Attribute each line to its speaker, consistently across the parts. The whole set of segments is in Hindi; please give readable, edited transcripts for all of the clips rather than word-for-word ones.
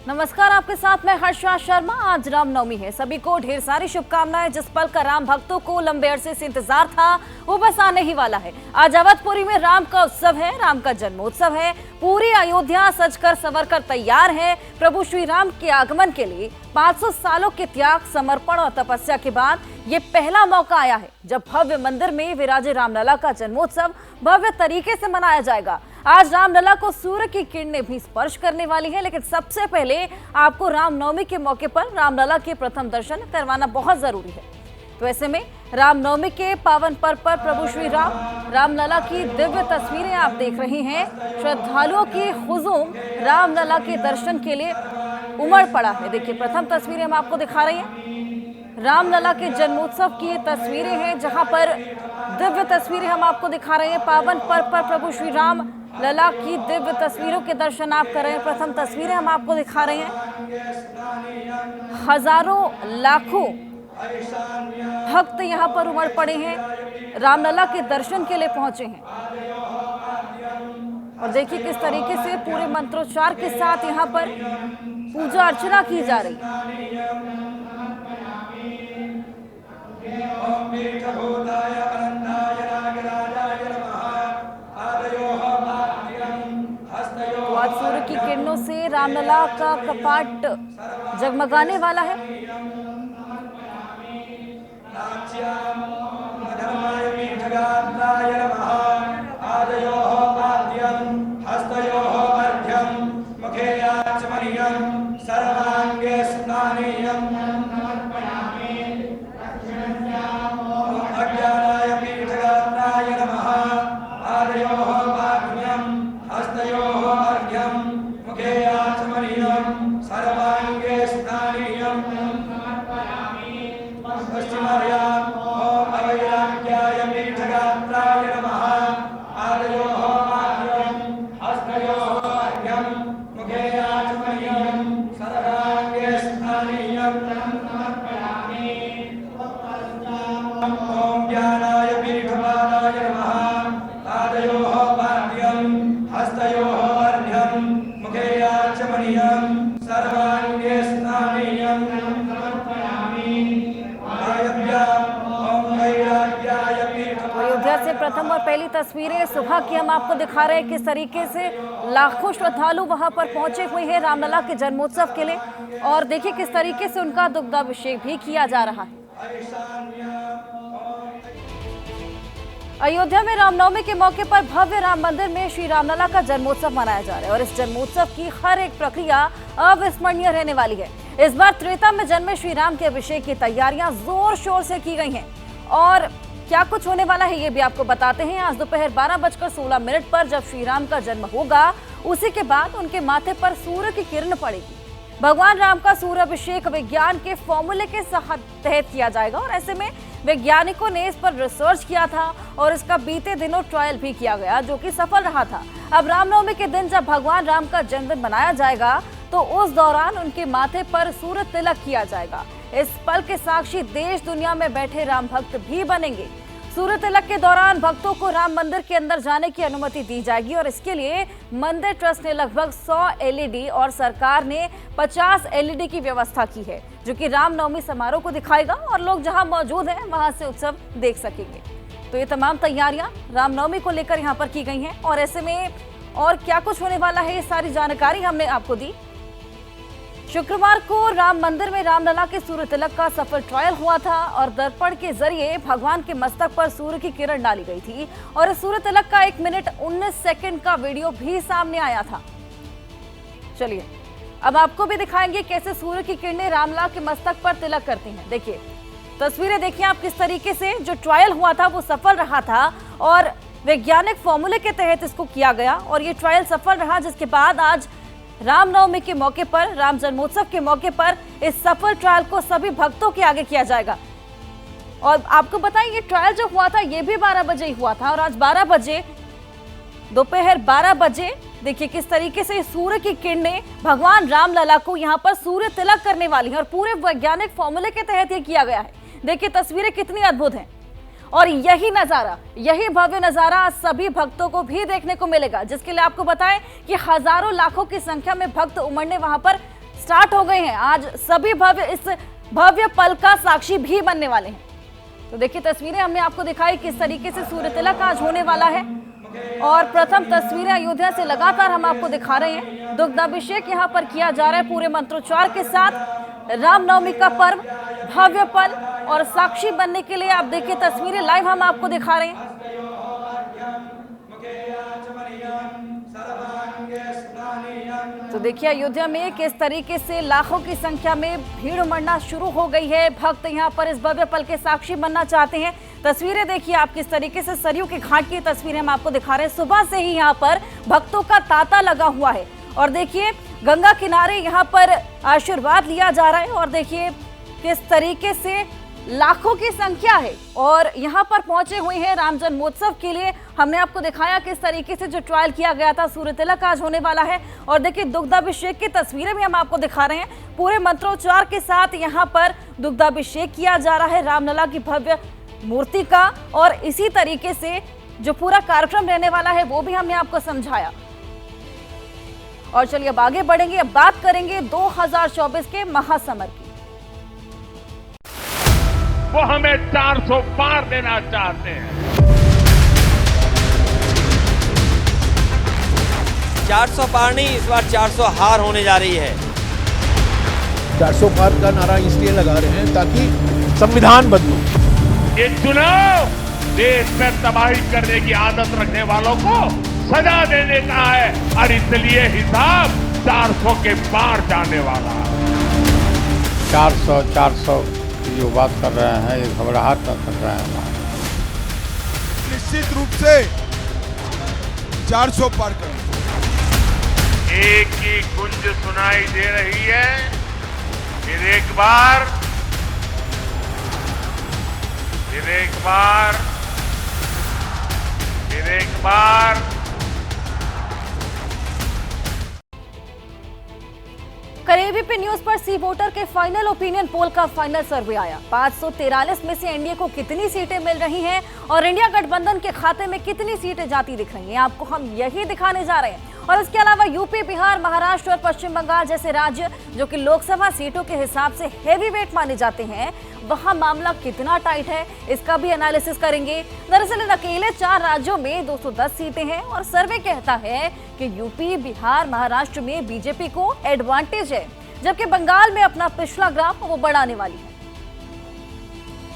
Speaker 1: नमस्कार, आपके साथ मैं हर्षा शर्मा। आज रामनवमी है, सभी को ढेर सारी शुभकामनाएं। जिस पल का राम भक्तों को लंबे अरसे से इंतजार था वो बस आने ही वाला है। आज अवधपुरी में राम का उत्सव है, राम का जन्मोत्सव है। पूरी अयोध्या सजकर संवरकर तैयार है प्रभु श्री राम के आगमन के लिए। 500 सालों के त्याग, समर्पण और तपस्या के बाद ये पहला मौका आया है जब भव्य मंदिर में विराजे रामलला का जन्मोत्सव भव्य तरीके से मनाया जाएगा। आज रामलला को सूर्य की किरणें भी स्पर्श करने वाली है, लेकिन सबसे पहले आपको रामनवमी के मौके पर रामलला के प्रथम दर्शन करवाना बहुत जरूरी है। तो ऐसे में रामनवमी के पावन पर्व पर प्रभु श्री राम रामलला की दिव्य तस्वीरें आप देख रहे हैं। श्रद्धालुओं की हुजूम रामलला के दर्शन के लिए उमड़ पड़ा है। देखिए, प्रथम तस्वीरें हम आपको दिखा रहे हैं। रामलला के जन्मोत्सव की ये तस्वीरें हैं, जहां पर दिव्य तस्वीरें हम आपको दिखा रहे हैं। पावन पर्व पर प्रभु श्री राम लला की दिव्य तस्वीरों के दर्शन आप कर रहे हैं। प्रथम तस्वीरें हम आपको दिखा रहे हैं। हजारों लाखों भक्त यहाँ पर उमड़ पड़े हैं, रामलला के दर्शन के लिए पहुंचे हैं। और देखिए किस तरीके से पूरे मंत्रोच्चार के साथ यहाँ पर पूजा अर्चना की जा रही है। तो आज सूर्य की किरणों से रामलला का कपाट जगमगाने वाला है। अयोध्या से प्रथम और पहली तस्वीरें सुबह की हम आपको दिखा रहे हैं। किस तरीके से लाखों श्रद्धालु वहां पर पहुंचे हुए हैं रामलला के जन्मोत्सव के लिए। और देखिए किस तरीके से उनका दुग्धाभिषेक भी किया जा रहा है। अयोध्या में रामनवमी के मौके पर भव्य राम मंदिर में श्री रामलला का जन्मोत्सव मनाया जा रहा है और इस जन्मोत्सव की हर एक प्रक्रिया अविस्मरणीय रहने वाली है। इस बार त्रेता में जन्मे श्री राम के अभिषेक की तैयारियां जोर शोर से की गई हैं और क्या कुछ होने वाला है ये भी आपको बताते हैं। आज दोपहर 12:16 पर जब श्री राम का जन्म होगा, उसी के बाद उनके माथे पर सूर्य की किरण पड़ेगी। भगवान राम का सूर्य अभिषेक विज्ञान के फॉर्मूले के तहत किया जाएगा और ऐसे में वैज्ञानिकों ने इस पर रिसर्च किया था और इसका बीते दिनों ट्रायल भी किया गया, जो कि सफल रहा था। अब रामनवमी के दिन जब भगवान राम का जन्मदिन मनाया जाएगा तो उस दौरान उनके माथे पर सूर्य तिलक किया जाएगा। इस पल के साक्षी देश दुनिया में बैठे राम भक्त भी बनेंगे। सूर्य तिलक के दौरान भक्तों को राम मंदिर के अंदर जाने की अनुमति दी जाएगी और इसके लिए मंदिर ट्रस्ट ने लगभग 100 एलईडी और सरकार ने 50 एलईडी की व्यवस्था की है, जो कि रामनवमी समारोह को दिखाएगा और लोग जहां मौजूद हैं वहां से उत्सव देख सकेंगे। तो ये तमाम तैयारियां रामनवमी को लेकर यहाँ पर की गई हैं और ऐसे में और क्या कुछ होने वाला है, ये सारी जानकारी हमने आपको दी। शुक्रवार को राम मंदिर में रामलला के सूर्य तिलक का सफल ट्रायल हुआ था और दर्पण के जरिए भगवान के मस्तक पर सूर्य की किरण डाली गई थी और इस सूर्य तिलक का 1 मिनट 19 सेकंड का वीडियो भी सामने आया था। चलिए अब आपको भी दिखाएंगे कैसे सूर्य की किरणें रामलला के मस्तक पर तिलक करती हैं। देखिए तस्वीरें, देखिए आप किस तरीके से जो ट्रायल हुआ था वो सफल रहा था और वैज्ञानिक फॉर्मूले के तहत इसको किया गया और ये ट्रायल सफल रहा, जिसके बाद आज रामनवमी के मौके पर, राम जन्मोत्सव के मौके पर इस सफल ट्रायल को सभी भक्तों के आगे किया जाएगा। और आपको बताएं ये ट्रायल जो हुआ था ये भी 12 बजे ही हुआ था और आज 12 बजे, दोपहर 12 बजे देखिए किस तरीके से सूर्य की किरणें भगवान रामलला को यहाँ पर सूर्य तिलक करने वाली है और पूरे वैज्ञानिक फॉर्मूले के तहत ये किया गया है। देखिए तस्वीरें कितनी अद्भुत हैं और यही नजारा, यही भव्य नजारा सभी भक्तों को भी देखने को मिलेगा, जिसके लिए आपको बताएं कि हजारों लाखों की संख्या में भक्त उमड़ने वहां पर स्टार्ट हो गए हैं। आज सभी इस भव्य पल का साक्षी भी बनने वाले हैं। तो देखिए तस्वीरें हमने आपको दिखाई किस तरीके से सूर्य तिलक आज होने वाला है और प्रथम तस्वीरें अयोध्या से लगातार हम आपको दिखा रहे हैं। दुग्धाभिषेक यहाँ पर किया जा रहा है पूरे मंत्रोच्चार के साथ। रामनवमी का पर्व, भव्य पल और साक्षी बनने के लिए आप देखिए तस्वीरें लाइव हम आपको दिखा रहे हैं। तो देखिए अयोध्या में किस तरीके से लाखों की संख्या में भीड़ उमड़ना शुरू हो गई है। भक्त यहाँ पर इस भव्य पल के साक्षी बनना चाहते हैं। तस्वीरें देखिए आप किस तरीके से सरयू के घाट की तस्वीरें हम आपको दिखा रहे हैं। सुबह से ही यहाँ पर भक्तों का तांता लगा हुआ है और देखिए गंगा किनारे यहाँ पर आशीर्वाद लिया जा रहा है और देखिए किस तरीके से लाखों की संख्या है और यहाँ पर पहुंचे हुए हैं राम जन्मोत्सव के लिए। हमने आपको दिखाया किस तरीके से जो ट्रायल किया गया था, सूर्य तिलक आज होने वाला है और देखिए दुग्धाभिषेक की तस्वीरें भी हम आपको दिखा रहे हैं। पूरे मंत्रोच्चार के साथ यहाँ पर दुग्धाभिषेक किया जा रहा है रामलला की भव्य मूर्ति का और इसी तरीके से जो पूरा कार्यक्रम रहने वाला है वो भी हमने आपको समझाया। और चलिए अब आगे बढ़ेंगे, अब बात करेंगे 2024 के महासमर की।
Speaker 2: वो हमें 400 पार देना चाहते हैं।
Speaker 3: 400 पार नहीं, इस बार 400 हार होने जा रही है।
Speaker 4: 400 पार का नारा इसलिए लगा रहे हैं ताकि संविधान बदलो।
Speaker 2: ये चुनाव देश में तबाही करने की आदत रखने वालों को सजा देने का है और इसलिए हिसाब 400 के पार जाने वाला है।
Speaker 5: 400 जो बात कर रहे हैं ये घबराहट कर रहे हैं।
Speaker 4: निश्चित रूप से 400 पार करें।
Speaker 2: एक ही गुंज सुनाई दे रही है। फिर एक बार
Speaker 1: एबीपी न्यूज पर सी वोटर के फाइनल ओपिनियन पोल का फाइनल सर्वे आया। 543 में से एनडीए को कितनी सीटें मिल रही हैं और इंडिया गठबंधन के खाते में कितनी सीटें जाती दिख रही हैं, आपको हम यही दिखाने जा रहे हैं। और इसके अलावा यूपी, बिहार, महाराष्ट्र और पश्चिम बंगाल जैसे राज्य जो कि लोकसभा सीटों के हिसाब से हेवी वेट माने जाते हैं, वहां मामला कितना टाइट है इसका भी एनालिसिस करेंगे। दरअसल इन अकेले 4 राज्यों में 210 सीटें हैं और सर्वे कहता है कि यूपी, बिहार, महाराष्ट्र में बीजेपी को एडवांटेज है, जबकि बंगाल में अपना पिछला ग्राफ वो बढ़ाने वाली है।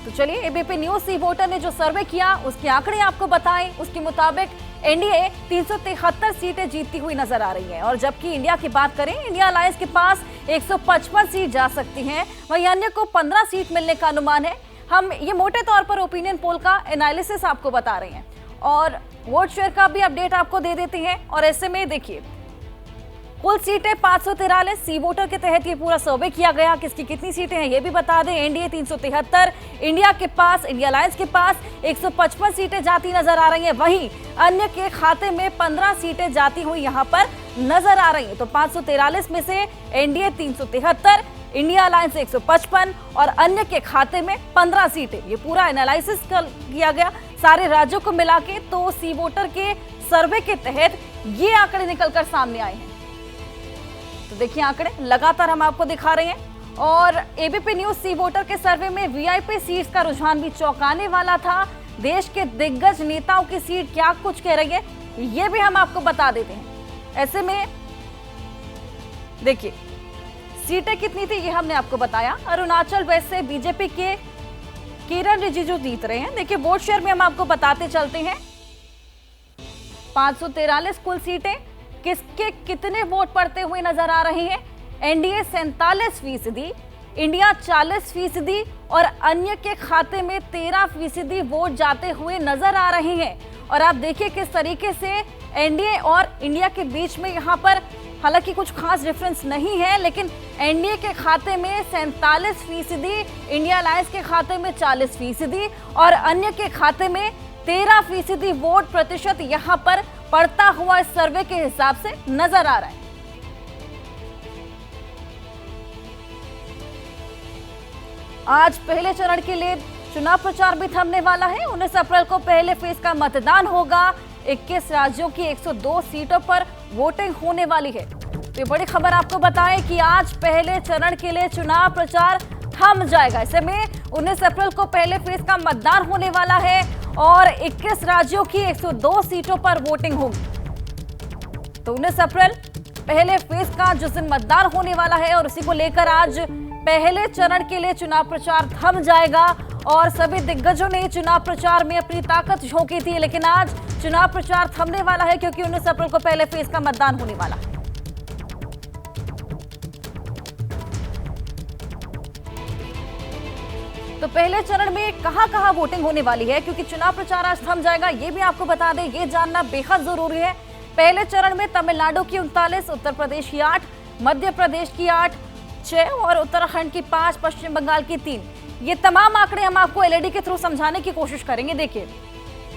Speaker 1: तो चलिए एबीपी न्यूज सी वोटर ने जो सर्वे किया उसके आंकड़े आपको बताएं। उसके मुताबिक एनडीए 373 सीटें जीतती हुई नजर आ रही है और जबकि इंडिया की बात करें, इंडिया अलायंस के पास 155 सीट जा सकती हैं, वहीं अन्य को 15 सीट मिलने का अनुमान है। हम ये मोटे तौर पर ओपिनियन पोल का एनालिसिस आपको बता रहे हैं और वोट शेयर का भी अपडेट आपको दे देते हैं। और ऐसे में देखिए कुल सीटें 543 सी वोटर के तहत ये पूरा सर्वे किया गया। किसकी कितनी सीटें हैं ये भी बता दें। एनडीए 373, इंडिया अलायंस के पास 155 सीटें जाती नजर आ रही हैं, वहीं अन्य के खाते में 15 सीटें जाती हुई यहां पर नजर आ रही हैं। तो 543 में से एनडीए 373, इंडिया अलायंस 155 और अन्य के खाते में 15 सीटें। ये पूरा एनालिसिस किया गया सारे राज्यों को मिला के। तो सी वोटर के सर्वे के तहत ये आंकड़े निकलकर सामने आए हैं। तो देखिए आंकड़े लगातार हम आपको दिखा रहे हैं और एबीपी न्यूज सी वोटर के सर्वे में वीआईपी सीट्स का रुझान भी चौंकाने वाला था। देश के दिग्गज नेताओं की सीट क्या कुछ कह रही है ये भी हम आपको बता देते हैं। ऐसे में देखिए सीटें कितनी थी ये हमने आपको बताया। अरुणाचल वेस्ट से बीजेपी के किरण रिजिजू जीत रहे हैं। देखिए वोट शेयर में हम आपको बताते चलते हैं। 543 कुल सीटें, किसके कितने वोट पड़ते हुए नजर आ रहे हैं। एनडीए 47%, इंडिया 40% और अन्य के खाते में 13% वोट जाते हुए नजर आ रहे हैं। और आप देखिए किस तरीके से एनडीए और इंडिया के बीच में यहाँ पर हालांकि कुछ खास डिफरेंस नहीं है, लेकिन एनडीए के खाते में 47%, इंडिया अलायंस के खाते में 40% और अन्य के खाते में 13% वोट प्रतिशत यहाँ पर पड़ता हुआ इस सर्वे के हिसाब से नजर आ रहा है। आज पहले चरण के लिए चुनाव प्रचार भी थमने वाला है। 19 अप्रैल को पहले फेज का मतदान होगा। 21 राज्यों की 102 सीटों पर वोटिंग होने वाली है। तो ये बड़ी खबर आपको बताएं कि आज पहले चरण के लिए चुनाव प्रचार थम जाएगा। ऐसे में 19 अप्रैल को पहले फेज का मतदान होने वाला है और 21 राज्यों की 102 सीटों पर वोटिंग होगी। तो 19 अप्रैल पहले फेज का जिस दिन मतदान होने वाला है और उसी को लेकर आज पहले चरण के लिए चुनाव प्रचार थम जाएगा और सभी दिग्गजों ने चुनाव प्रचार में अपनी ताकत झोंकी थी, लेकिन आज चुनाव प्रचार थमने वाला है क्योंकि 19 अप्रैल को पहले फेज का मतदान होने वाला है। तो पहले चरण में कहां वोटिंग होने वाली है, क्योंकि चुनाव प्रचार आज थम जाएगा, ये भी आपको बता दें, ये जानना बेहद जरूरी है। पहले चरण में तमिलनाडु की 39, उत्तर प्रदेश की 8, मध्य प्रदेश की 8, 6 और उत्तराखंड की 5, पश्चिम बंगाल की 3। ये तमाम आंकड़े हम आपको एलईडी के थ्रू समझाने की कोशिश करेंगे। देखिए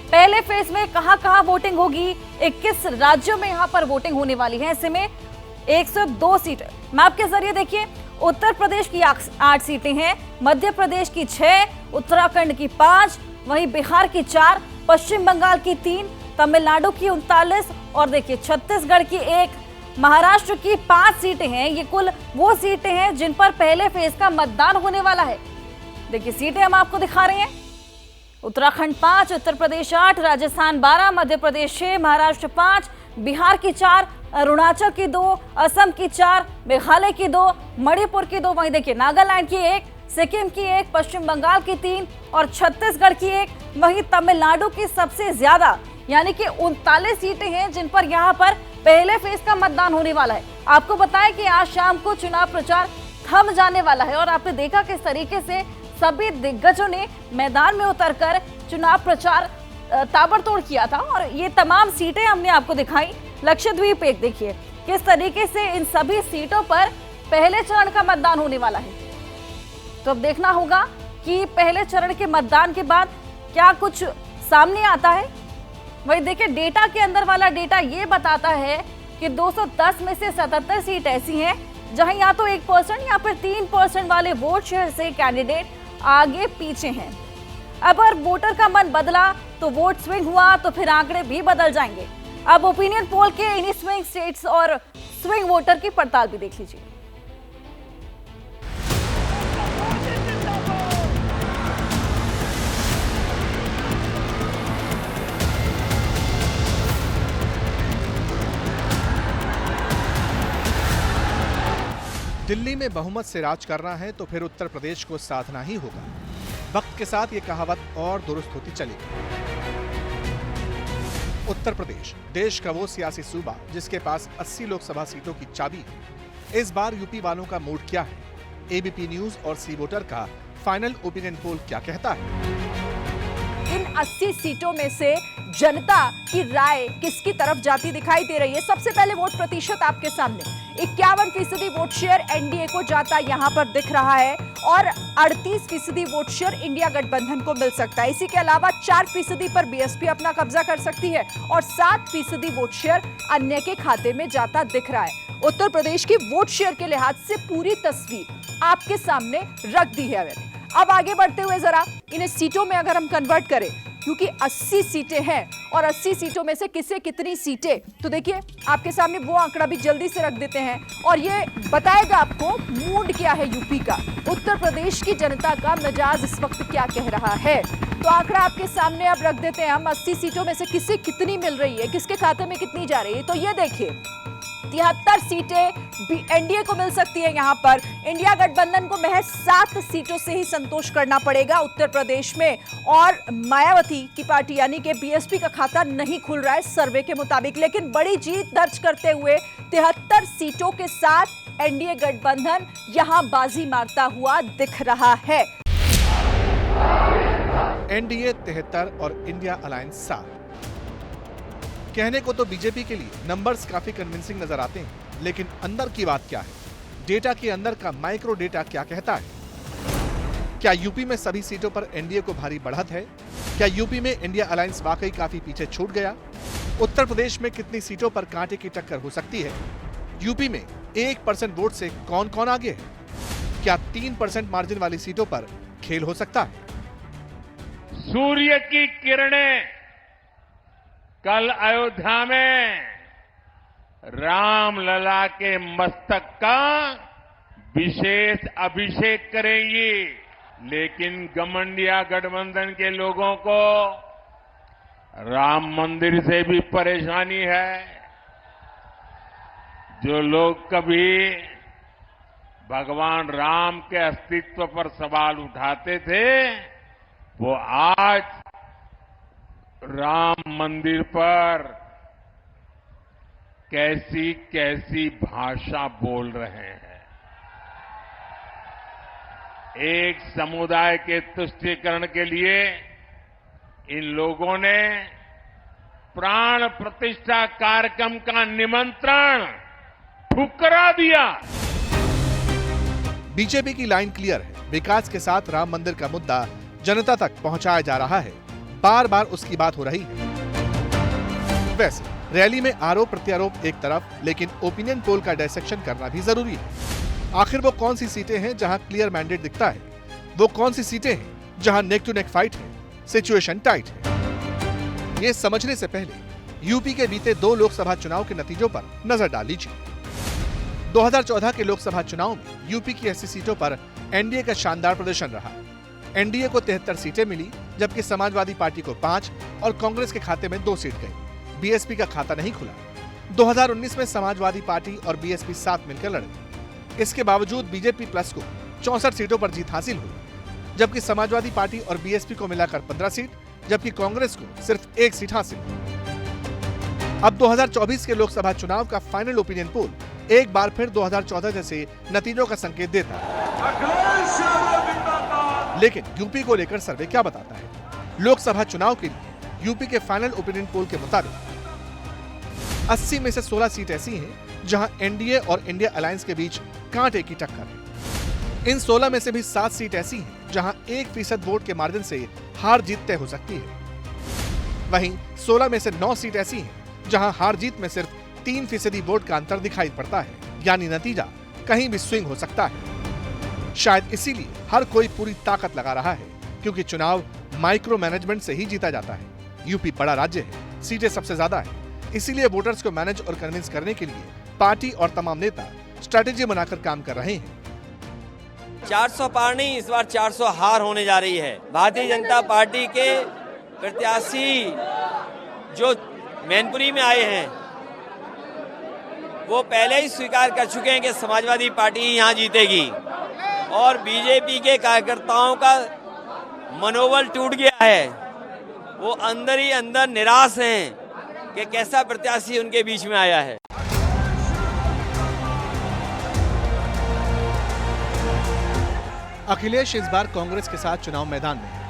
Speaker 1: पहले फेज में कहां वोटिंग होगी, 21 राज्यों में यहां पर वोटिंग होने वाली है। ऐसे में 102 सीटें मैप के जरिए देखिए, उत्तर प्रदेश की 8 सीटें हैं, मध्य प्रदेश की 6, उत्तराखंड की 5, वहीं बिहार की 4, पश्चिम बंगाल की 3, तमिलनाडु की 39 और देखिए छत्तीसगढ़ की 1, महाराष्ट्र की 5 सीटें हैं। ये कुल वो सीटें हैं जिन पर पहले फेज का मतदान होने वाला है। देखिए सीटें हम आपको दिखा रहे हैं, उत्तराखंड 5, उत्तर प्रदेश 8, राजस्थान 12, मध्य प्रदेश 6, महाराष्ट्र 5, बिहार की 4, अरुणाचल की 2, असम की 4, मेघालय की 2, मणिपुर की 2, वहीं देखिए नागालैंड की 1, सिक्किम की 1, पश्चिम बंगाल की 3 और छत्तीसगढ़ की 1, वहीं तमिलनाडु की सबसे ज्यादा यानी कि 39 सीटें हैं जिन पर यहां पर पहले फेज का मतदान होने वाला है। आपको बताएं कि आज शाम को चुनाव प्रचार थम जाने वाला है और आपने देखा किस तरीके से सभी दिग्गजों ने मैदान में उतरकर चुनाव प्रचार ताबड़तोड़ किया था और ये तमाम सीटें हमने आपको दिखाई। लक्षद्वीप एक देखिए किस तरीके से इन सभी सीटों पर पहले चरण का मतदान होने वाला है। तो अब देखना होगा कि पहले चरण के मतदान के बाद क्या कुछ सामने आता है। वही देखिए डेटा के अंदर वाला डेटा ये बताता है कि 210 में से 77 सीट ऐसी हैं जहां या तो 1% या फिर 3% वाले वोट शेयर से कैंडिडेट आगे पीछे हैं। अब अगर वोटर का मन बदला तो वोट स्विंग हुआ तो फिर आंकड़े भी बदल जाएंगे। अब ओपिनियन पोल के इन्हीं स्विंग स्टेट्स और स्विंग वोटर की पड़ताल भी देख लीजिए।
Speaker 4: दिल्ली में बहुमत से राज करना है तो फिर उत्तर प्रदेश को साधना ही होगा। वक्त के साथ ये कहावत और दुरुस्त होती चलेगी। उत्तर प्रदेश देश का वो सियासी सूबा जिसके पास 80 लोकसभा सीटों की चाबी है। इस बार यूपी वालों का मूड क्या है? एबीपी न्यूज और सी वोटर का फाइनल ओपिनियन पोल क्या कहता है?
Speaker 6: इन 80 सीटों में से जनता की राय किसकी तरफ जाती दिखाई दे रही है? सबसे पहले वोट प्रतिशत आपके सामने 51% वोट शेयर एनडीए को जाता यहां पर दिख रहा है और 38% वोट शेयर इंडिया गठबंधन को मिल सकता है। इसी के अलावा 4% पर बीएसपी अपना कब्जा कर सकती है और 7% वोट शेयर अन्य के खाते में जाता दिख रहा है। उत्तर प्रदेश की वोट शेयर के लिहाज से पूरी तस्वीर आपके सामने रख दी है मैंने। अब आगे बढ़ते हुए जरा इन्हें सीटों में अगर हम कन्वर्ट करें, क्योंकि 80 सीटें हैं और 80 सीटों में से किसे कितनी सीटें, तो देखिए आपके सामने वो आंकड़ा भी जल्दी से रख देते हैं और ये बताएगा आपको मूड क्या है यूपी का, उत्तर प्रदेश की जनता का मिजाज इस वक्त क्या कह रहा है। तो आंकड़ा आपके सामने अब रख देते हैं हम, 80 सीटों में से किसे कितनी मिल रही है, किसके खाते में कितनी जा रही है। तो ये देखिए 73 सीटें एनडीए को मिल सकती है। यहां पर इंडिया गठबंधन को महज 7 सीटों से ही संतोष करना पड़ेगा उत्तर प्रदेश में और मायावती की पार्टी यानी कि बीएसपी का खाता नहीं खुल रहा है सर्वे के मुताबिक, लेकिन बड़ी जीत दर्ज करते हुए 73 सीटों के साथ एनडीए गठबंधन यहां बाजी मारता हुआ दिख रहा है।
Speaker 4: एनडीए 73 और इंडिया अलायंस 7। कहने को तो बीजेपी के लिए नंबर्स काफी कन्विंसिंग नजर आते हैं, लेकिन अंदर की बात क्या है? डेटा के अंदर का माइक्रो डेटा क्या कहता है? क्या यूपी में सभी सीटों पर एनडीए को भारी बढ़त है? क्या यूपी में इंडिया अलायंस वाकई काफी पीछे छूट गया? उत्तर प्रदेश में कितनी सीटों पर कांटे की टक्कर हो सकती है? यूपी में 1% वोट से कौन कौन आगे है? क्या 3% मार्जिन वाली सीटों पर खेल हो सकता है?
Speaker 2: सूर्य की किरणें कल अयोध्या में रामलला के मस्तक का विशेष अभिषेक करेंगी। लेकिन घमंडिया गठबंधन के लोगों को राम मंदिर से भी परेशानी है। जो लोग कभी भगवान राम के अस्तित्व पर सवाल उठाते थे, वो आज राम मंदिर पर कैसी कैसी भाषा बोल रहे हैं। एक समुदाय के तुष्टीकरण के लिए इन लोगों ने प्राण प्रतिष्ठा कार्यक्रम का निमंत्रण ठुकरा दिया।
Speaker 4: बीजेपी की लाइन क्लियर है। विकास के साथ राम मंदिर का मुद्दा जनता तक पहुंचाया जा रहा है। बार बार उसकी बात हो रही है। वैसे रैली में आरोप प्रत्यारोप एक तरफ, लेकिन ओपिनियन पोल का डायसेक्शन करना भी जरूरी है। आखिर वो कौन सी सीटें हैं जहां क्लियर मैंडेट दिखता है? वो कौन सी सीटें हैं जहां नेक टू नेक फाइट है, सिचुएशन टाइट है? ये समझने से पहले यूपी के बीते 2 लोकसभा चुनाव के नतीजों पर नजर डाल लीजिए। 2014 के लोकसभा चुनाव में यूपी की 80 सीटों पर एनडीए का शानदार प्रदर्शन रहा। एनडीए को 73 सीटें मिली, जबकि समाजवादी पार्टी को 5 और कांग्रेस के खाते में 2 सीट गई। बीएसपी का खाता नहीं खुला। 2019 में समाजवादी पार्टी और बीएसपी साथ मिलकर लड़े। इसके बावजूद बीजेपी प्लस को 64 सीटों पर जीत हासिल हुई, जबकि समाजवादी पार्टी और बीएसपी को मिलाकर 15 सीट, जबकि कांग्रेस को सिर्फ 1 सीट हासिल हुई। अब 2024 के लोकसभा चुनाव का फाइनल ओपिनियन पोल एक बार फिर 2014 जैसे नतीजों का संकेत देता है। लेकिन यूपी को लेकर सर्वे क्या बताता है? लोकसभा चुनाव के लिए यूपी के फाइनल ओपिनियन पोल के मुताबिक 80 में से 16 सीट ऐसी हैं जहां एनडीए और इंडिया अलायंस के बीच कांटे की टक्कर है। इन 16 में से भी 7 सीट ऐसी हैं जहां 1% वोट के मार्जिन से हार जीत तय हो सकती है। वहीं 16 में से 9 सीट ऐसी हैं जहां हार जीत में सिर्फ 3% वोट का अंतर दिखाई पड़ता है, यानी नतीजा कहीं भी स्विंग हो सकता है। शायद इसीलिए हर कोई पूरी ताकत लगा रहा है, क्योंकि चुनाव माइक्रो मैनेजमेंट से ही जीता जाता है। यूपी बड़ा राज्य है, सीटें सबसे ज्यादा है, इसीलिए वोटर्स को मैनेज और कन्विंस करने के लिए पार्टी और तमाम नेता स्ट्रेटेजी बनाकर काम कर रहे हैं।
Speaker 3: 400 पार नहीं, इस बार 400 हार होने जा रही है। भारतीय जनता पार्टी के प्रत्याशी जो मैनपुरी में आए हैं, वो पहले ही स्वीकार कर चुके हैं कि समाजवादी पार्टी यहाँ जीतेगी, और बीजेपी के कार्यकर्ताओं का मनोबल टूट गया है। वो अंदर ही अंदर निराश हैं कि कैसा प्रत्याशी उनके बीच में आया है।
Speaker 4: अखिलेश इस बार कांग्रेस के साथ चुनाव मैदान में है।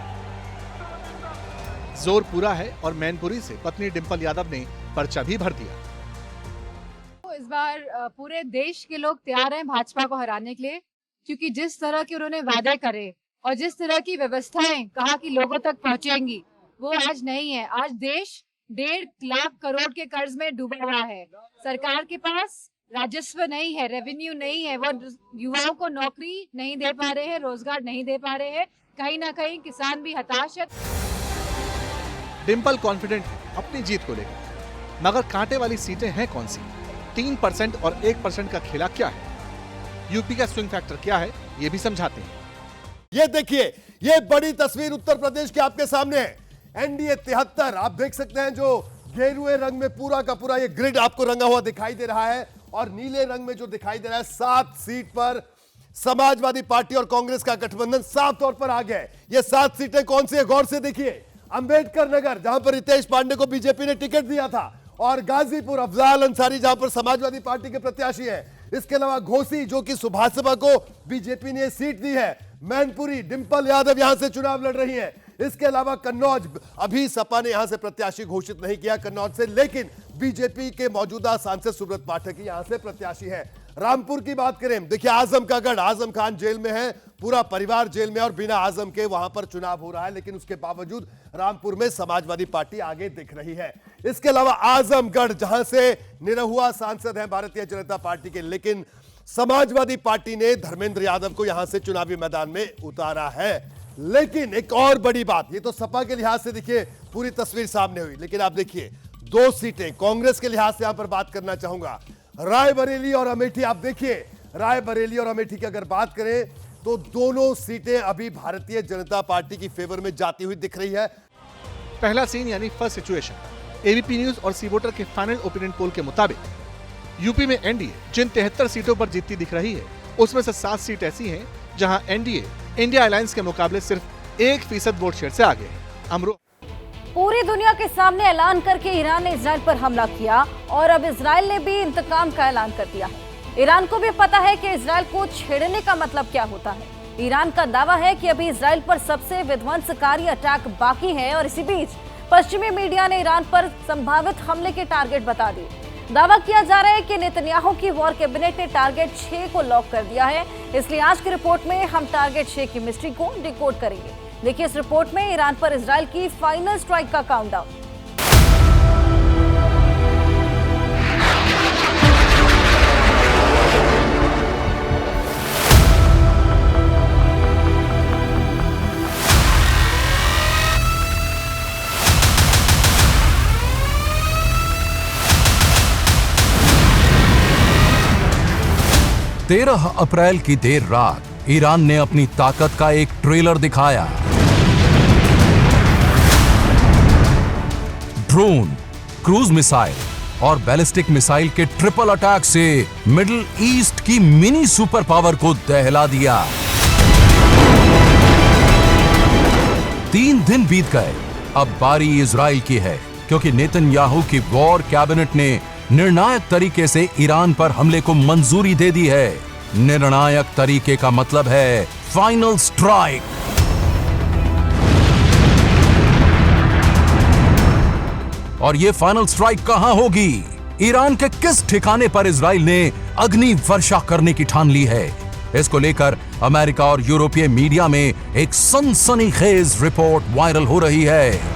Speaker 4: जोर पूरा है और मैनपुरी से पत्नी डिंपल यादव ने पर्चा भी भर दिया।
Speaker 7: इस बार पूरे देश के लोग तैयार हैं भाजपा को हराने के लिए, क्योंकि जिस तरह के उन्होंने वादे करे और जिस तरह की व्यवस्थाएं कहा कि लोगों तक पहुंचेंगी, वो आज नहीं है। आज देश 1.5 लाख करोड़ के कर्ज में डूबा हुआ है। सरकार के पास राजस्व नहीं है, रेवेन्यू नहीं है, वो युवाओं को नौकरी नहीं दे पा रहे हैं, रोजगार नहीं दे पा रहे हैं। कहीं ना कहीं किसान भी हताश है।
Speaker 4: डिंपल कॉन्फिडेंट है अपनी जीत को लेकर, मगर कांटे वाली सीटें हैं कौन सी? 3% और 1% का खेला क्या है? यूपी का स्विंग फैक्टर क्या है, ये भी समझाते हैं।
Speaker 8: ये देखिए, ये बड़ी तस्वीर उत्तर प्रदेश के आपके सामने है। एनडीए 73, आप देख सकते हैं, जो गेरुए रंग में पूरा का पूरा ये ग्रिड आपको रंगा हुआ दिखाई दे रहा है, और नीले रंग में जो दिखाई दे रहा है, 7 सीट पर समाजवादी पार्टी और कांग्रेस का गठबंधन साफ तौर पर आ गया है। ये 7 सीटें कौन सी है, गौर से देखिए। अंबेडकर नगर, जहां पर रितेश पांडे को बीजेपी ने टिकट दिया था, और गाजीपुर अफजाल अंसारी, जहां पर समाजवादी पार्टी के प्रत्याशी है। इसके अलावा घोसी, जो कि सुभाषपा को बीजेपी ने सीट दी है। मैनपुरी, डिंपल यादव यहां से चुनाव लड़ रही है। इसके अलावा कन्नौज, अभी सपा ने यहां से प्रत्याशी घोषित नहीं किया कन्नौज से, लेकिन बीजेपी के मौजूदा सांसद सुब्रत पाठक यहां से प्रत्याशी है। रामपुर की बात करें, देखिए आजम का गढ़, आजम खान जेल में है, पूरा परिवार जेल में, और बिना आजम के वहां पर चुनाव हो रहा है, लेकिन उसके बावजूद रामपुर में समाजवादी पार्टी आगे दिख रही है। इसके अलावा आजमगढ़, जहां से निरहुआ सांसद हैं भारतीय जनता पार्टी के, लेकिन समाजवादी पार्टी ने धर्मेंद्र यादव को यहां से चुनावी मैदान में उतारा है। लेकिन एक और बड़ी बात, ये तो सपा के लिहाज से देखिए पूरी तस्वीर सामने हुई, लेकिन आप देखिए 2 सीटें कांग्रेस के लिहाज से यहां पर बात करना चाहूंगा, रायबरेली और अमेठी। आप देखिए, रायबरेली और अमेठी की अगर बात करें तो दोनों सीटें अभी भारतीय जनता पार्टी की फेवर में जाती हुई दिख रही है।
Speaker 4: पहला सीन यानी फर्स्ट सिचुएशन। एबीपी न्यूज और सी वोटर के फाइनल ओपिनियन पोल के मुताबिक यूपी में एनडीए जिन 73 सीटों पर जीतती दिख रही है, उसमें से 7 सीट ऐसी हैं जहां एनडीए इंडिया अलायंस के मुकाबले सिर्फ 1% वोट शेयर से आगे है।
Speaker 1: पूरी दुनिया के सामने ऐलान करके ईरान ने इजराइल पर हमला किया और अब इजराइल ने भी इंतकाम का ऐलान कर दिया है। ईरान को भी पता है कि इजराइल को छेड़ने का मतलब क्या होता है। ईरान का दावा है कि अभी इजराइल पर सबसे विध्वंसकारी अटैक बाकी है और इसी बीच पश्चिमी मीडिया ने ईरान पर संभावित हमले के टारगेट बता दिए। दावा किया जा रहा है कि नेतन्याहू की वॉर कैबिनेट ने टारगेट 6 को लॉक कर दिया है, इसलिए आज की रिपोर्ट में हम टारगेट 6 की मिस्ट्री को डिकोड करेंगे। देखिए इस रिपोर्ट में ईरान पर इजराइल की फाइनल स्ट्राइक का काउंटडाउन।
Speaker 9: तेरह अप्रैल की देर रात ईरान ने अपनी ताकत का एक ट्रेलर दिखाया। ड्रोन, क्रूज मिसाइल और बैलिस्टिक मिसाइल के ट्रिपल अटैक से मिडिल ईस्ट की मिनी सुपर पावर को दहला दिया। 3 दिन बीत गए, अब बारी इजराइल की है, क्योंकि नेतन्याहू की वॉर कैबिनेट ने निर्णायक तरीके से ईरान पर हमले को मंजूरी दे दी है। निर्णायक तरीके का मतलब है फाइनल स्ट्राइक। और ये फाइनल स्ट्राइक कहां होगी? ईरान के किस ठिकाने पर इजराइल ने अग्नि वर्षा करने की ठान ली है? इसको लेकर अमेरिका और यूरोपीय मीडिया में एक सनसनीखेज रिपोर्ट वायरल हो रही है।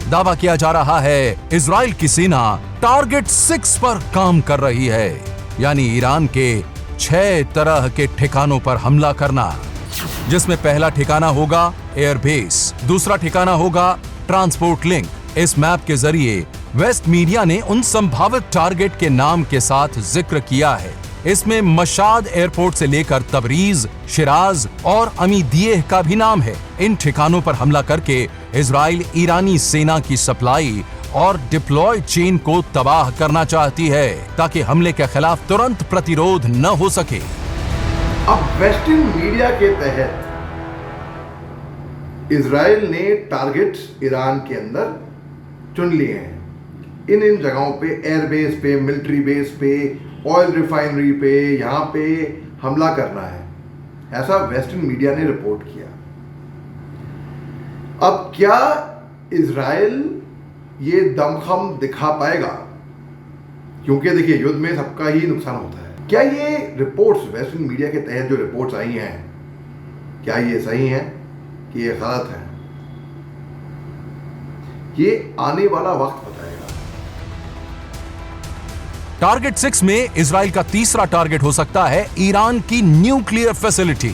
Speaker 9: दावा किया जा रहा है इजराइल की सेना टारगेट 6 पर काम कर रही है, यानी ईरान के 6 तरह के ठिकानों पर हमला करना, जिसमें पहला ठिकाना होगा एयरबेस, दूसरा ठिकाना होगा ट्रांसपोर्ट लिंक। इस मैप के जरिए वेस्ट मीडिया ने उन संभावित टारगेट के नाम के साथ जिक्र किया है। इसमें मशाद एयरपोर्ट से लेकर तबरीज, शिराज और अमीदियह का भी नाम है। इन ठिकानों पर हमला करके इजराइल ईरानी सेना की सप्लाई और डिप्लॉय चेन को तबाह करना चाहती है, ताकि हमले के खिलाफ तुरंत प्रतिरोध न हो सके।
Speaker 10: अब वेस्टर्न मीडिया के तहत इजराइल ने टारगेट्स ईरान के अंदर चुन लिए हैं। इन जगहों पे, एयरबेस पे, मिलिट्री बेस पे, ऑयल रिफाइनरी पे, यहाँ पे हमला करना है, ऐसा वेस्टर्न मीडिया ने रिपोर्ट किया। अब क्या इजराइल ये दमखम दिखा पाएगा? क्योंकि देखिए, युद्ध में सबका ही नुकसान होता है। क्या ये रिपोर्ट्स, वेस्टर्न मीडिया के तहत जो रिपोर्ट्स आई हैं, क्या ये सही हैं कि ये गलत है? ये आने वाला वक्त बताएगा।
Speaker 9: टारगेट 6 में इजराइल का तीसरा टारगेट हो सकता है ईरान की न्यूक्लियर फैसिलिटी।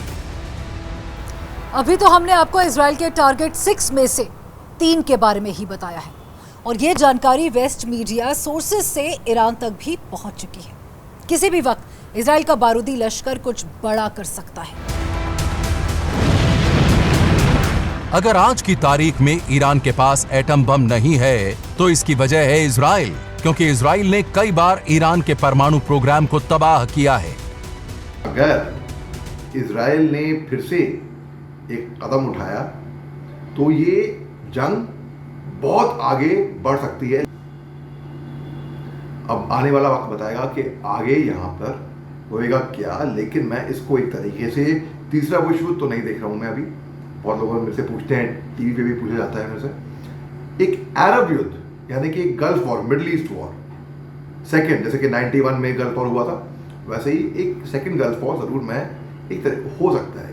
Speaker 11: अभी तो हमने आपको इजराइल के टारगेट 6 में से 3 के बारे में ही बताया है, और ये जानकारी वेस्ट मीडिया सोर्सेज से ईरान तक भी पहुंच चुकी है। किसी भी वक्त इजराइल का बारूदी लश्कर कुछ बड़ा कर सकता है।
Speaker 9: अगर आज की तारीख में ईरान के पास एटम बम नहीं है, तो इसकी वजह है इजराइल, क्योंकि इजराइल ने कई बार ईरान के परमाणु प्रोग्राम को तबाह किया है।
Speaker 10: अगर इजराइल ने फिर से एक कदम उठाया तो ये जंग बहुत आगे बढ़ सकती है। अब आने वाला वक्त बताएगा कि आगे यहाँ पर होएगा क्या, लेकिन मैं इसको एक तरीके से तीसरा विश्व युद्ध तो नहीं देख रहा हूँ मैं अभी। बहुत लोग मेरे से पूछते हैं, टीवी पे भी पूछा जाता है मेरे से, एक अरब युद्ध यानी कि gulf war, middle east war second, जैसे कि 91 में गल्फ वॉर हुआ था, वैसे ही एक सेकेंड गल्फ वॉर जरूर मैं एक तरह हो सकता है।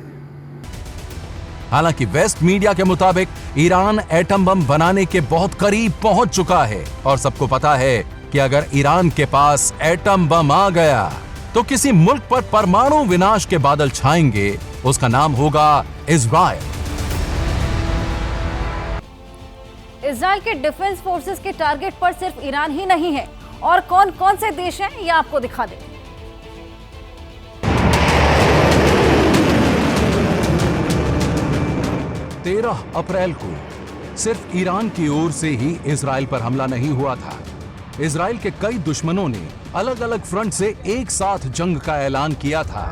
Speaker 9: हालांकि वेस्ट मीडिया के मुताबिक ईरान एटम बम बनाने के बहुत करीब पहुंच चुका है, और सबको पता है कि अगर ईरान के पास एटम बम आ गया तो किसी मुल्क पर परमाणु विनाश के बादल छाएंगे। उसका नाम होगा इजराइल।
Speaker 1: इजराइल के डिफेंस फोर्सेस के टारगेट पर सिर्फ ईरान ही नहीं है, और कौन कौन से देश हैं ये आपको दिखा दें।
Speaker 9: तेरह अप्रैल को सिर्फ ईरान की ओर से ही इजराइल पर हमला नहीं हुआ था। इजराइल के कई दुश्मनों ने अलग अलग फ्रंट से एक साथ जंग का ऐलान किया था।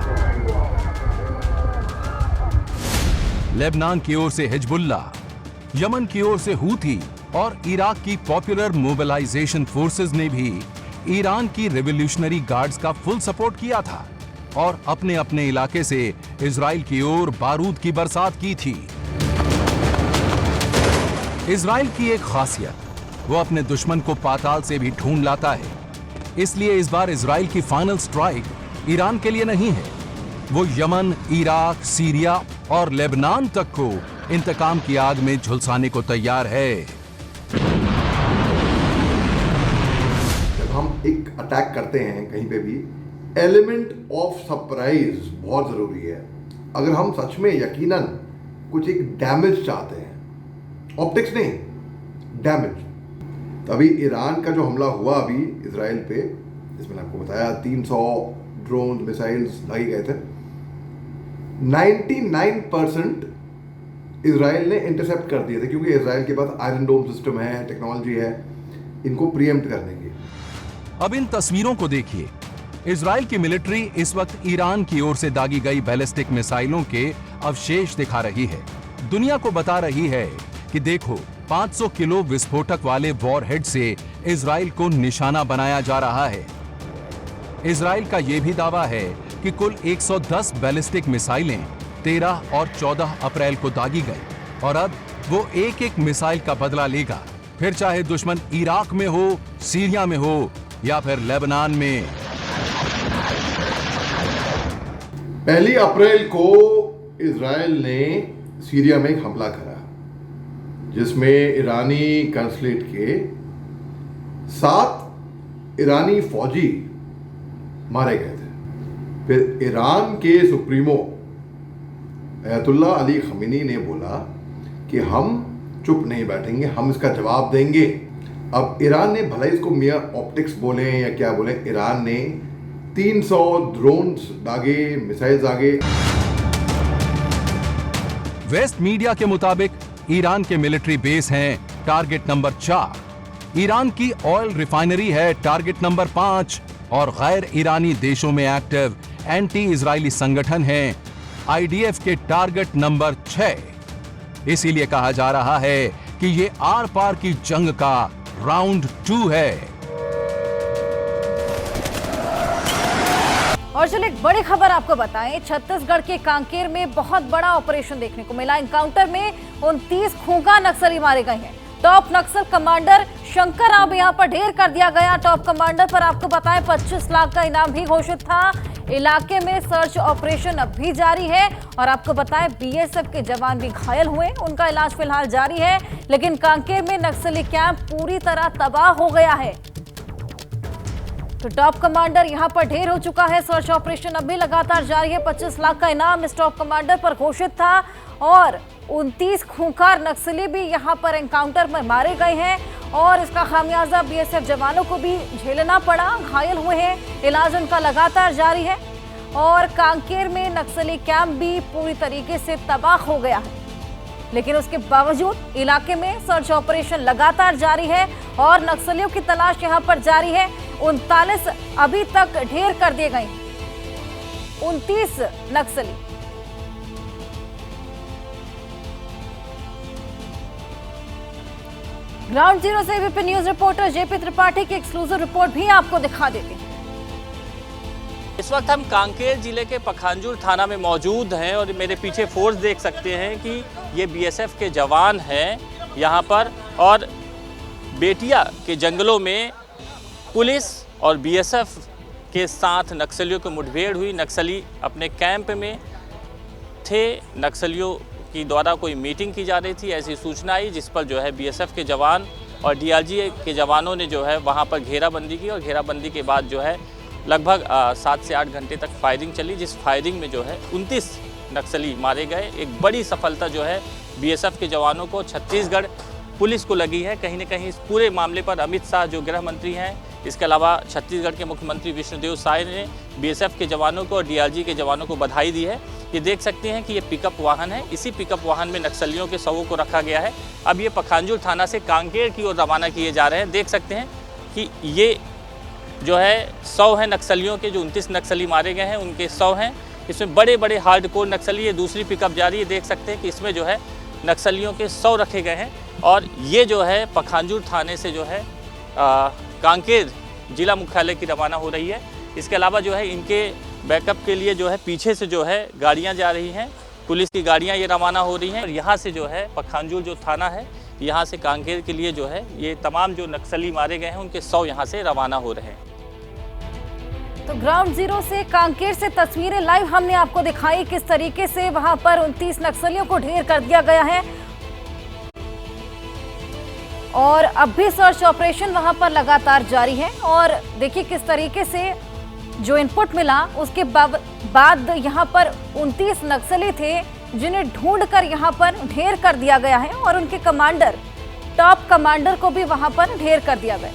Speaker 9: लेबनान की ओर से हिजबुल्ला, यमन की ओर से हूथी और इराक की पॉपुलर मोबिलाइजेशन फोर्सेस ने भी ईरान की रिवॉल्यूशनरी गार्ड्स का फुल सपोर्ट किया था और अपने अपने इलाके से इजराइल की ओर बारूद की बरसात की थी। इजराइल की एक खासियत, वो अपने दुश्मन को पाताल से भी ढूंढ लाता है। इसलिए इस बार इजराइल की फाइनल स्ट्राइक ईरान के लिए नहीं है, वो यमन, इराक, सीरिया और लेबनान तक को इंतकाम की आग में झुलसाने को तैयार है।
Speaker 10: जब हम एक अटैक करते हैं कहीं पे भी, एलिमेंट ऑफ सरप्राइज बहुत जरूरी है। अगर हम सच में यकीनन कुछ एक डैमेज चाहते हैं, ऑप्टिक्स नहीं, डैमेज। तभी ईरान का जो हमला हुआ अभी इजराइल पे, इसमें आपको बताया 300 ड्रोन मिसाइल्स लगे गए थे। 99% इजराइल ने इंटरसेप्ट कर दिए थे, क्योंकि इजराइल के पास आयरन डोम सिस्टम है, टेक्नोलॉजी है इनको प्रीएम्प्ट करने की।
Speaker 9: अब इन तस्वीरों को देखिए। इजराइल की मिलिट्री इस वक्त ईरान की ओर से दागी गई बैलिस्टिक मिसाइलों के अवशेष दिखा रही है। दुनिया को बता रही है कि देखो, 500 किलो विस्फोटक वाले वॉरहेड से इजराइल को निशाना बनाया जा रहा है। इजराइल का यह भी दावा है कि कुल 110 बैलिस्टिक मिसाइलें 13 और 14 अप्रैल को दागी गई और अब वो एक एक मिसाइल का बदला लेगा, फिर चाहे दुश्मन इराक में हो, सीरिया में हो या फिर लेबनान में।
Speaker 10: 1 अप्रैल को इजराइल ने सीरिया में एक हमला करा, जिसमें ईरानी कंसुलेट के 7 ईरानी फौजी मारे गए थे। फिर ईरान के सुप्रीमो अयतुल्ला अली खमीनी ने बोला कि हम चुप नहीं बैठेंगे, हम इसका जवाब देंगे। अब ईरान ने भले इसको मियां ऑप्टिक्स बोले या क्या बोले, ईरान ने 300 ड्रोन्स दागे, मिसाइल्स दागे।
Speaker 9: वेस्ट मीडिया के मुताबिक ईरान के मिलिट्री बेस हैं टारगेट नंबर 4, ईरान की ऑयल रिफाइनरी है टारगेट नंबर 5 और गैर ईरानी देशों में एक्टिव एंटी इजरायली संगठन हैं आईडीएफ के टारगेट नंबर 6। इसीलिए कहा जा रहा है कि ये आर पार की जंग का राउंड 2 है।
Speaker 1: और चलिए एक बड़ी खबर आपको बताएं, छत्तीसगढ़ के कांकेर में बहुत बड़ा ऑपरेशन देखने को मिला। एनकाउंटर में 29 खूंखार नक्सली मारे गए हैं। टॉप नक्सल कमांडर शंकर राव यहां पर ढेर कर दिया गया। टॉप कमांडर पर आपको बताएं 25 लाख का इनाम भी घोषित था। इलाके में सर्च ऑपरेशन अब भी जारी है और आपको बताएं बीएसएफ के जवान भी घायल हुए, उनका इलाज फिलहाल जारी है। लेकिन कांकेर में नक्सली कैंप पूरी तरह तबाह हो गया है। तो टॉप कमांडर यहां पर ढेर हो चुका है। सर्च ऑपरेशन अब भी लगातार जारी है। 25 लाख का इनाम इस टॉप कमांडर पर घोषित था और 29 खूंखार नक्सली भी यहां पर एनकाउंटर में मारे गए हैं और इसका खामियाजा बीएसएफ जवानों को भी झेलना पड़ा, घायल हुए हैं, इलाज उनका लगातार जारी है। और कांकेर में नक्सली कैंप भी पूरी तरीके से तबाह हो गया है, लेकिन उसके बावजूद इलाके में सर्च ऑपरेशन लगातार जारी है और नक्सलियों की तलाश यहां पर जारी है। 39 अभी तक ढेर कर दिए गए, 29 नक्सली। ग्राउंड जीरो से ABP news reporter JP Tripathi की एक्सक्लूसिव रिपोर्ट भी आपको दिखा देते हैं।
Speaker 12: इस वक्त हम कांकेर जिले के पखांजूर थाना में मौजूद हैं और मेरे पीछे फोर्स देख सकते हैं कि ये बीएसएफ के जवान हैं यहाँ पर। और बेटिया के जंगलों में पुलिस और बीएसएफ के साथ नक्सलियों की मुठभेड़ हुई। नक्सली अपने कैंप में थे, नक्सलियों की द्वारा कोई मीटिंग की जा रही थी, ऐसी सूचना आई, जिस पर जो है बीएसएफ के जवान और डीआरजी के जवानों ने जो है वहाँ पर घेराबंदी की और घेराबंदी के बाद जो है लगभग 7 से 8 घंटे तक फायरिंग चली, जिस फायरिंग में जो है 29 नक्सली मारे गए। एक बड़ी सफलता जो है बीएसएफ के जवानों को छत्तीसगढ़ पुलिस को लगी है। कहीं न कहीं इस पूरे मामले पर अमित शाह जो गृह मंत्री हैं, इसके अलावा छत्तीसगढ़ के मुख्यमंत्री विष्णुदेव साय ने बीएसएफ के जवानों को और डीआरजी के जवानों को बधाई दी है। ये देख सकते हैं कि ये पिकअप वाहन है, इसी पिकअप वाहन में नक्सलियों के शवों को रखा गया है। अब ये पखांजूर थाना से कांकेर की ओर रवाना किए जा रहे हैं। देख सकते हैं कि ये जो है 100 हैं नक्सलियों के, जो 29 नक्सली मारे गए हैं उनके 100 हैं। इसमें बड़े बड़े हार्डकोर नक्सली, ये दूसरी पिकअप जा रही है। देख सकते हैं कि इसमें जो है नक्सलियों के 100 रखे गए हैं और ये जो है पखांजूर थाने से जो है कांकेर जिला मुख्यालय की रवाना हो रही है। इसके अलावा जो है इनके बैकअप के लिए जो है पीछे से जो है गाड़ियां जा रही हैं, पुलिस की गाड़ियां ये रवाना हो रही हैं और यहाँ से जो है पखांजूर जो थाना है, यहाँ से कांकेर के लिए जो है ये तमाम जो नक्सली मारे गए हैं उनके 100 यहाँ से रवाना हो रहे हैं।
Speaker 1: तो ग्राउंड जीरो से कांकेर से तस्वीरें लाइव हमने आपको दिखाई, किस तरीके से वहां पर 29 नक्सलियों को ढेर कर दिया गया है और अब भी सर्च ऑपरेशन वहां पर लगातार जारी है। और देखिए किस तरीके से जो इनपुट मिला उसके बाद यहां पर 29 नक्सली थे जिन्हें ढूंढकर यहां पर ढेर कर दिया गया है और उनके कमांडर, टॉप कमांडर को भी वहां पर ढेर कर दिया गया।